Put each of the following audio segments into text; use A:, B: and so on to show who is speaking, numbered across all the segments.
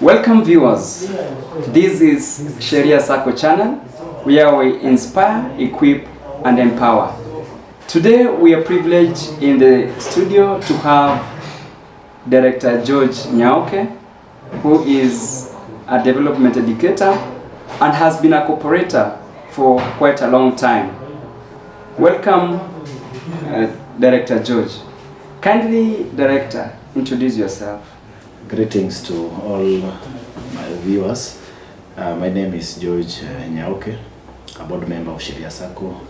A: Welcome viewers, this is Sheria Sacco channel, where we inspire, equip and empower. Today we are privileged in the studio to have Director George Nyaoke, who is a development educator and has been a cooperator for quite a long time. Welcome Director George. Kindly, Director, introduce yourself.
B: Greetings to all my viewers. My name is George Nyaoke, a board member of Sheria Sacco.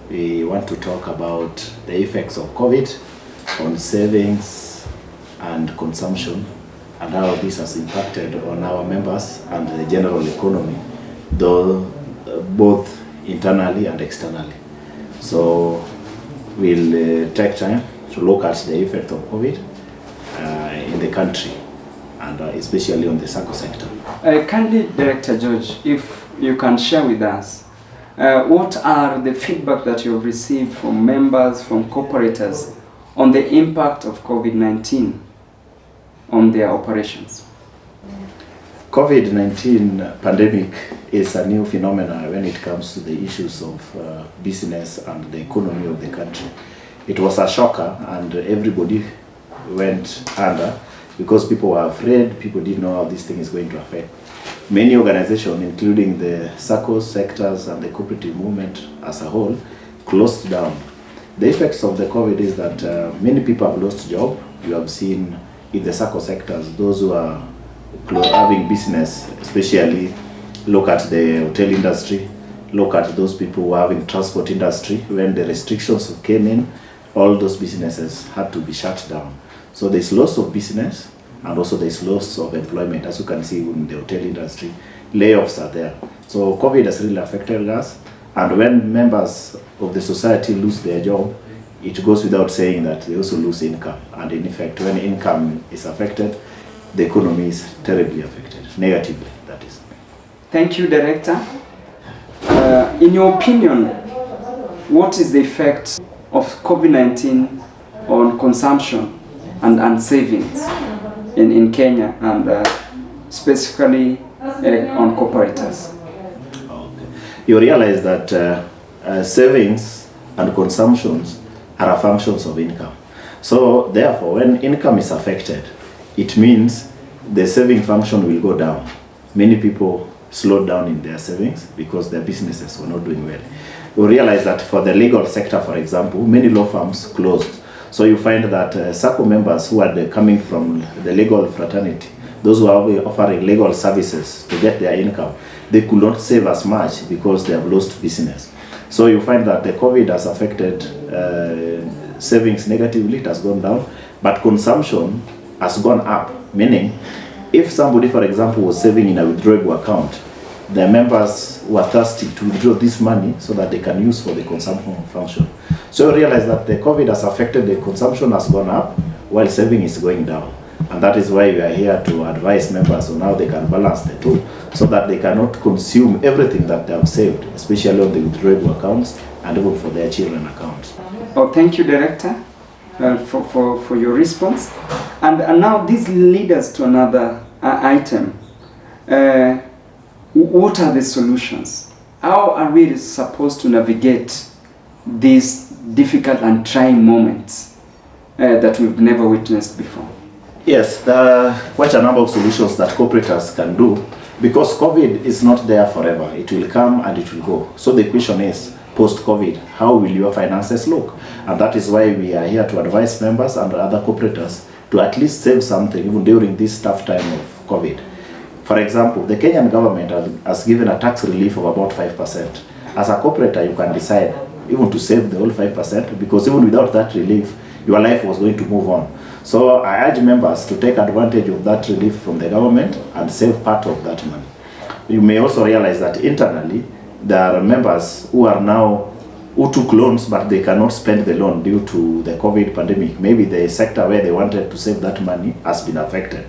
B: We want to talk about the effects of COVID on savings and consumption and how this has impacted on our members and the general economy, though both internally and externally. So we'll take time to look at the effect of COVID in the country, and especially on the Sacco sector.
A: Kindly, Director George, if you can share with us, what are the feedback that you have received from members, from cooperators, on the impact of COVID-19 on their operations?
B: COVID-19 pandemic is a new phenomenon when it comes to the issues of business and the economy of the country. It was a shocker and everybody went under, because people were afraid, people didn't know how this thing is going to affect. Many organizations, including the Sacco sectors and the cooperative movement as a whole, closed down. The effects of the COVID is that many people have lost jobs. You have seen in the Sacco sectors, those who are having business, especially look at the hotel industry, look at those people who are having transport industry. When the restrictions came in, all those businesses had to be shut down. So there's loss of business and also there's loss of employment. As you can see in the hotel industry, layoffs are there. So COVID has really affected us. And when members of the society lose their job, it goes without saying that they also lose income. And in effect, when income is affected, the economy is terribly affected, negatively, that is.
A: Thank you, Director. In your opinion, what is the effect of COVID-19 on consumption and savings in Kenya, and specifically on cooperators?
B: Okay. You realize that savings and consumptions are functions of income. So therefore, when income is affected, it means the saving function will go down. Many people slowed down in their savings because their businesses were not doing well. You realize that for the legal sector, for example, many law firms closed. So you find that Sacco members who are coming from the legal fraternity, those who are offering legal services to get their income, they could not save as much because they have lost business. So you find that the COVID has affected savings negatively, it has gone down, but consumption has gone up. Meaning, if somebody, for example, was saving in a withdrawable account, the members were thirsty to withdraw this money so that they can use for the consumption function. So you realize that the COVID has affected, the consumption has gone up while saving is going down. And that is why we are here to advise members on how they can balance the two, so that they cannot consume everything that they have saved, especially on the withdrawable accounts and even for their children accounts.
A: Oh, thank you, Director, for your response. And now this leads us to another item. What are the solutions? How are we supposed to navigate these difficult and trying moments that we've never witnessed before?
B: Yes, there are quite a number of solutions that cooperators can do, because COVID is not there forever. It will come and it will go. So the question is, post-COVID, how will your finances look? And that is why we are here to advise members and other cooperators to at least save something even during this tough time of COVID. For example, the Kenyan government has given a tax relief of about 5%. As a cooperator, you can decide even to save the whole 5%, because even without that relief, your life was going to move on. So I urge members to take advantage of that relief from the government and save part of that money. You may also realize that internally, there are members who took loans, but they cannot spend the loan due to the COVID pandemic. Maybe the sector where they wanted to save that money has been affected.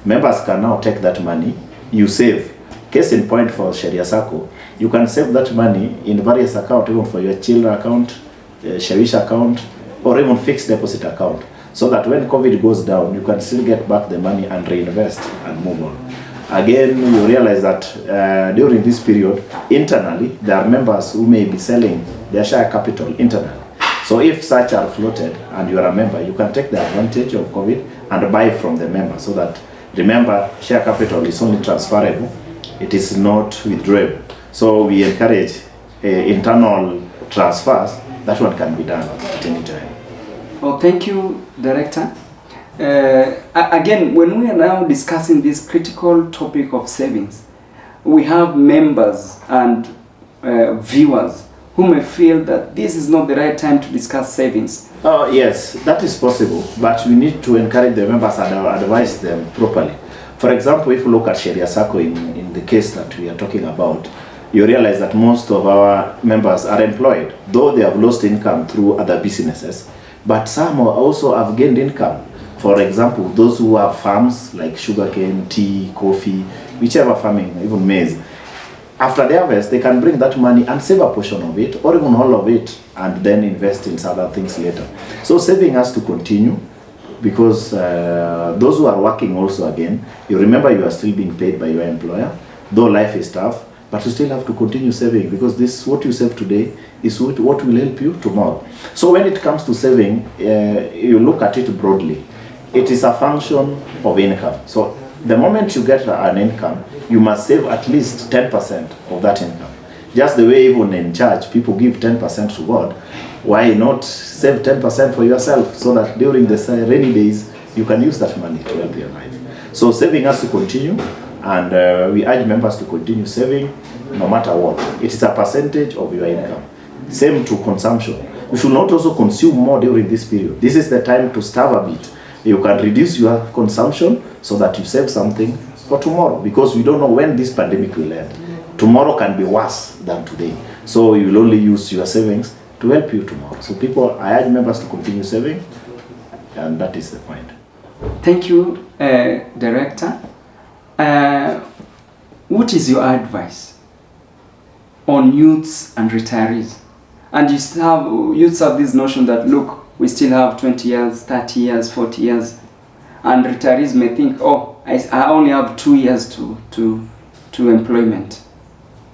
B: Members can now take that money, you save. Case in point for Sheria Sacco, you can save that money in various accounts, even for your children account, Sherisha account, or even fixed deposit account. so that when COVID goes down, you can still get back the money and reinvest and move on. again, you realize that during this period, internally, there are members who may be selling their share capital internally. So if such are floated and you are a member, you can take the advantage of COVID and buy from the member, so that, remember, share capital is only transferable, it is not withdrawable. So we encourage internal transfers. That one can be done at any time.
A: Well, thank you, Director. Again, when we are now discussing this critical topic of savings, we have members and viewers who may feel that this is not the right time to discuss savings.
B: Yes, that is possible, but we need to encourage the members and advise them properly. For example, if you look at Sheria Sacco in the case that we are talking about, you realize that most of our members are employed, though they have lost income through other businesses, but some also have gained income. For example, those who have farms like sugarcane, tea, coffee, whichever farming, even maize. After the harvest, they can bring that money and save a portion of it, or even all of it, and then invest in other things later. So saving has to continue, because those who are working also, again, you remember you are still being paid by your employer, though life is tough, but you still have to continue saving, because this, what you save today is what will help you tomorrow. So when it comes to saving, you look at it broadly. It is a function of income. So the moment you get an income, you must save at least 10% of that income. Just the way even in church, people give 10% to God. Why not save 10% for yourself, so that during the rainy days, you can use that money to help your life. So saving has to continue, and we urge members to continue saving no matter what. It is a percentage of your income. Same to consumption. You should not also consume more during this period. This is the time to starve a bit. You can reduce your consumption so that you save something for tomorrow, because we don't know when this pandemic will end. Tomorrow can be worse than today. So you will only use your savings to help you tomorrow. So I urge members to continue saving, and that is the point.
A: Thank you, Director. What is your advice on youths and retirees? And youths have this notion that, look, we still have 20 years, 30 years, 40 years. And retirees may think, oh, I only have 2 years to employment.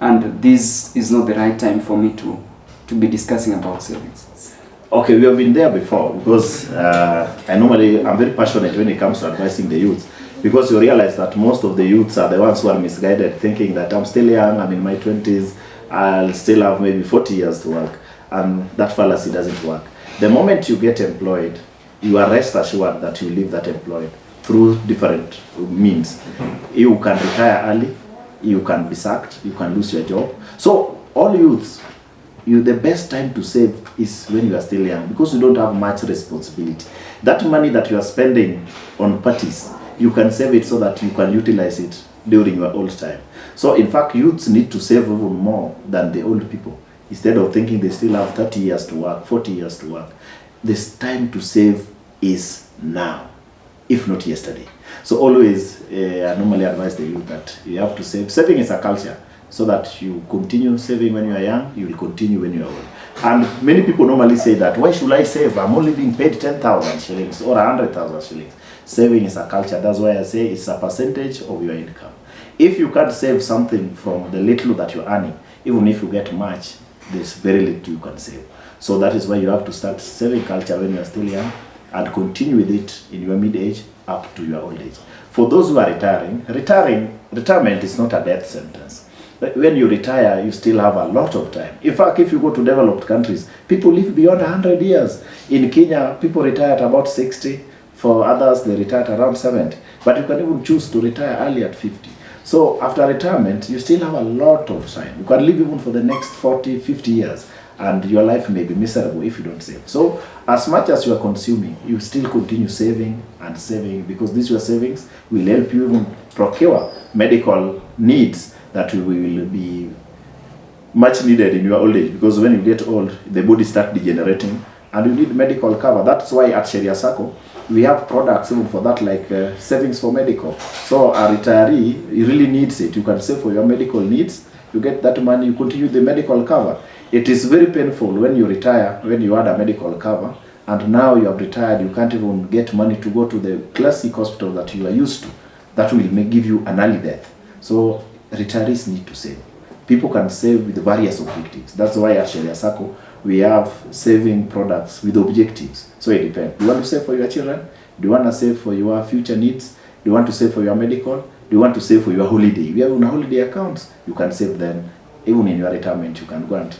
A: And this is not the right time for me to be discussing about savings.
B: Okay, we have been there before, because I'm very passionate when it comes to advising the youth, because you realize that most of the youths are the ones who are misguided, thinking that I'm still young, I'm in my 20s, I'll still have maybe 40 years to work, and that fallacy doesn't work. The moment you get employed, you are rest assured that you leave that employed through different means. You can retire early, you can be sacked, you can lose your job. So all youths, the best time to save is when you are still young, because you don't have much responsibility. That money that you are spending on parties, you can save it so that you can utilize it during your old time. So in fact, youths need to save even more than the old people. Instead of thinking they still have 30 years to work, 40 years to work, this time to save is now, if not yesterday. So always, I normally advise the youth that you have to save. Saving is a culture, so that you continue saving when you are young, you will continue when you are old. And many people normally say that, why should I save? I'm only being paid 10,000 shillings or 100,000 shillings. Saving is a culture. That's why I say it's a percentage of your income. If you can't save something from the little that you're earning, even if you get much, there's very little you can save. So that is why you have to start saving culture when you are still young, and continue with it in your mid-age up to your old age. For those who are retirement is not a death sentence. When you retire, you still have a lot of time. In fact, if you go to developed countries, people live beyond 100 years. In Kenya, people retire at about 60. For others, they retire at around 70. But you can even choose to retire early at 50. So after retirement, you still have a lot of time. You can live even for the next 40, 50 years. And your life may be miserable if you don't save. So as much as you are consuming, you still continue saving and saving, because these your savings will help you even procure medical needs that will be much needed in your old age, because when you get old, the body starts degenerating and you need medical cover. That's why at Sheria Sacco, we have products even for that, like savings for medical. So a retiree, he really needs it. You can save for your medical needs, you get that money, you continue the medical cover. It is very painful when you retire, when you had a medical cover, and now you have retired, you can't even get money to go to the classic hospital that you are used to. that will give you an early death. So retirees need to save. People can save with various objectives. That's why at Sheria Sacco we have saving products with objectives. So it depends. Do you want to save for your children? Do you want to save for your future needs? Do you want to save for your medical? Do you want to save for your holiday? If you have a holiday account, you can save them. Even in your retirement, you can go and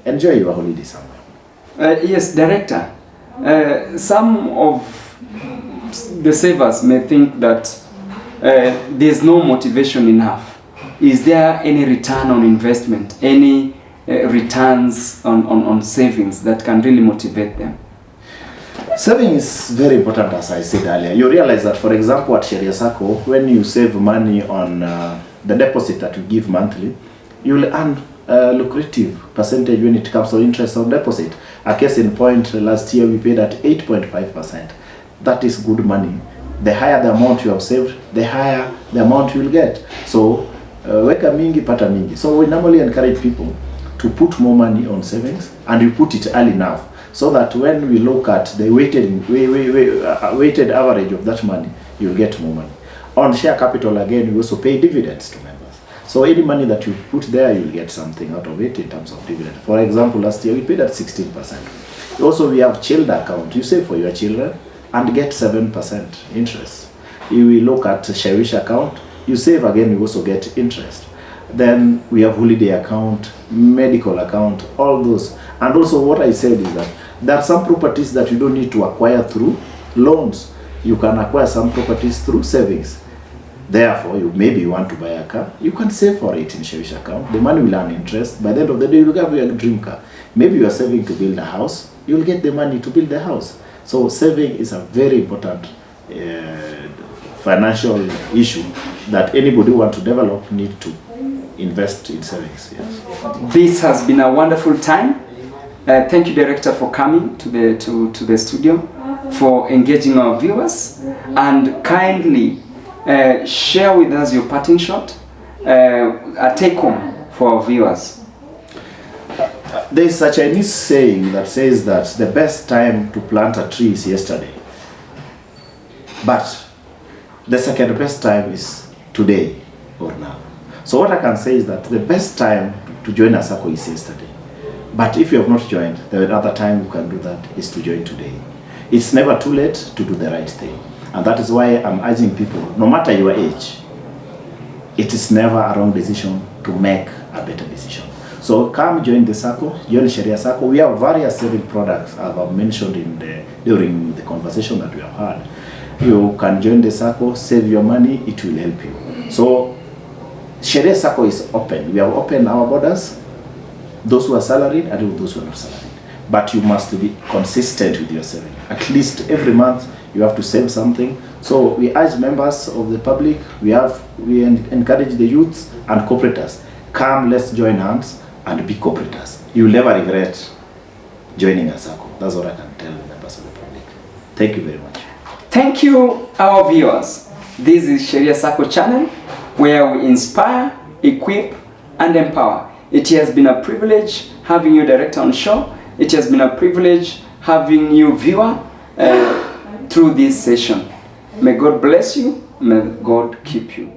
B: enjoy your holiday somewhere.
A: Yes, Director. Some of the savers may think that there's no motivation enough. Is there any return on investment, any returns on savings that can really motivate them?
B: Saving is very important, as I said earlier. You realize that, for example, at Sheria Sacco, when you save money on the deposit that you give monthly, you will earn a lucrative percentage when it comes to interest on deposit. A case in point, last year we paid at 8.5%. That is good money. The higher the amount you have saved, the higher the amount you will get. So, weka mingi pata mingi. So we normally encourage people to put more money on savings, and you put it early enough, so that when we look at the weighted average of that money, you'll get more money. On share capital, again, we also pay dividends to members. So any money that you put there, you'll get something out of it in terms of dividend. For example, last year we paid at 16%. Also, we have child account. You save for your children and get 7% interest. You will look at cherish account. You save again, you also get interest. Then we have holiday account, medical account, all those. And also what I said is that there are some properties that you don't need to acquire through loans. You can acquire some properties through savings. Therefore, maybe you want to buy a car, you can save for it in Cherish account. The money will earn interest. By the end of the day, you'll have your dream car. Maybe you are saving to build a house, you'll get the money to build the house. So saving is a very important financial issue that anybody who wants to develop need to invest in savings. Yes.
A: This has been a wonderful time. Thank you, Director, for coming to the studio, for engaging our viewers, and kindly share with us your parting shot, a take-home for our viewers.
B: There is a Chinese saying that says that the best time to plant a tree is yesterday, but the second best time is today or now. So what I can say is that the best time to join a circle is yesterday. But if you have not joined, the other time you can do that is to join today. It's never too late to do the right thing. And that is why I'm urging people, no matter your age, it is never a wrong decision to make a better decision. So come join the circle, join Sheria Sacco. We have various saving products, as I've mentioned during the conversation that we have had. You can join the circle, save your money, it will help you. So Sheria Sacco is open. We have opened our borders, those who are salaried and those who are not salaried. But you must be consistent with your saving. At least every month you have to save something. So we urge members of the public, we encourage the youths and cooperators. Come, let's join hands and be cooperators. You'll never regret joining a circle. That's what I can tell the members of the public. Thank you very much.
A: Thank you, our viewers. This is Sheria Sacco channel, where we inspire, equip, and empower. It has been a privilege having you, Director, on show. It has been a privilege having you, viewer, through this session. May God bless you. May God keep you.